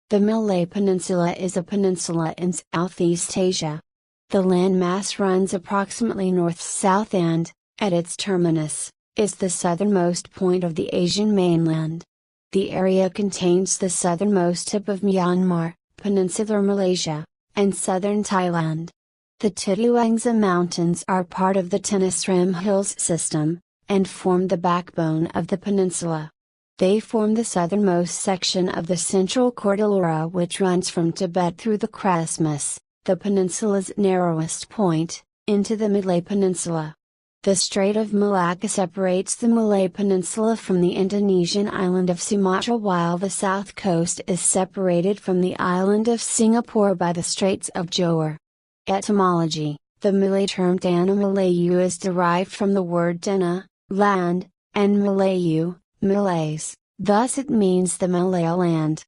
The Malay Peninsula is a peninsula in Southeast Asia. The landmass runs approximately north-south and, at its terminus, is the southernmost point of the Asian mainland. The area contains the southernmost tip of Myanmar, peninsular Malaysia, and southern Thailand. The Titiwangsa Mountains are part of the Tenasserim Hills system, and form the backbone of the peninsula. They form the southernmost section of the Central Cordillera, which runs from Tibet through the Christmas, the peninsula's narrowest point, into the Malay Peninsula. The Strait of Malacca separates the Malay Peninsula from the Indonesian island of Sumatra, while the south coast is separated from the island of Singapore by the Straits of Johor. Etymology: the Malay term Tanah Melayu is derived from the word Tanah, land, and Melayu, Malays, thus it means the Malay land.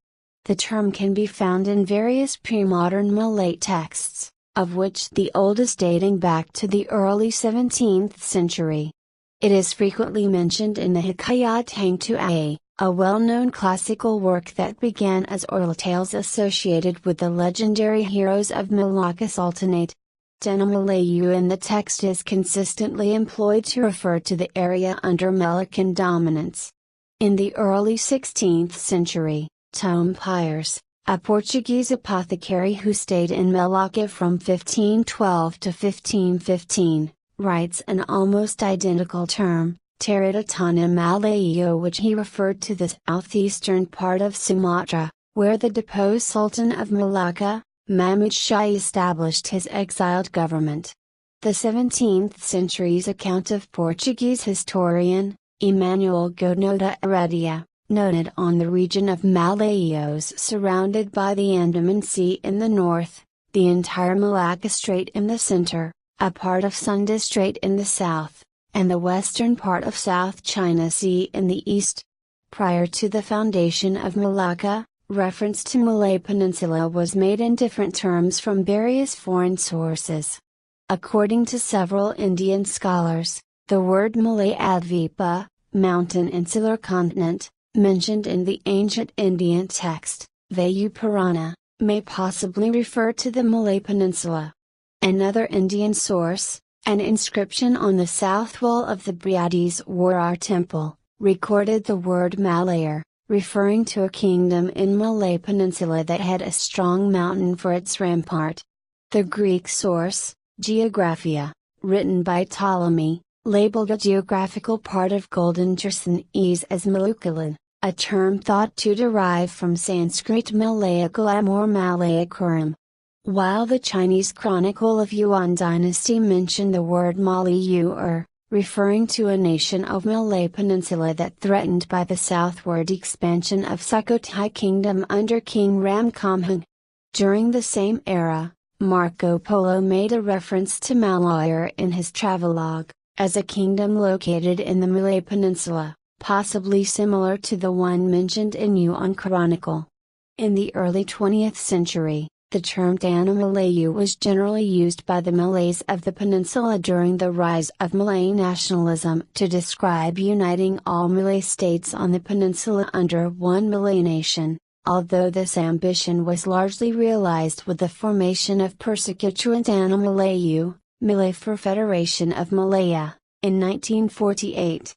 The term can be found in various pre-modern Malay texts, of which the oldest dating back to the early 17th century. It is frequently mentioned in the Hikayat Hang Tuah, a well-known classical work that began as oral tales associated with the legendary heroes of Malacca Sultanate. Tanah Melayu in the text is consistently employed to refer to the area under Melacan dominance. In the early 16th century, Tom Piers, a Portuguese apothecary who stayed in Malacca from 1512 to 1515, writes an almost identical term, Tarita Tanah Malayu, which he referred to the southeastern part of Sumatra, where the deposed Sultan of Malacca, Mahmud Shah, established his exiled government. The 17th century's account of Portuguese historian, Emmanuel Godino da Heredia, noted on the region of Malayos surrounded by the Andaman Sea in the north, the entire Malacca Strait in the center, a part of Sunda Strait in the south, and the western part of South China Sea in the east. Prior to the foundation of Malacca, reference to Malay Peninsula was made in different terms from various foreign sources. According to several Indian scholars, the word Malay Advipa, mountain insular continent, mentioned in the ancient Indian text, Vayu Purana, may possibly refer to the Malay Peninsula. Another Indian source, an inscription on the south wall of the Brihadeeswarar temple, recorded the word Malayer, referring to a kingdom in Malay Peninsula that had a strong mountain for its rampart. The Greek source, Geographia, written by Ptolemy, labeled a geographical part of Golden Chersonese as Malukalan, a term thought to derive from Sanskrit Malayakalam or Malayakuram. While the Chinese Chronicle of Yuan dynasty mentioned the word Malayu, referring to a nation of Malay Peninsula that threatened by the southward expansion of Sukhothai Kingdom under King Ramkhamhaeng. During the same era, Marco Polo made a reference to Malayer in his travelogue, as a kingdom located in the Malay Peninsula, possibly similar to the one mentioned in Yuan Chronicle. In the early 20th century, the term Tanah Melayu was generally used by the Malays of the peninsula during the rise of Malay nationalism to describe uniting all Malay states on the peninsula under one Malay nation, although this ambition was largely realized with the formation of Persekutuan Tanah Melayu, Malay for Federation of Malaya, in 1948.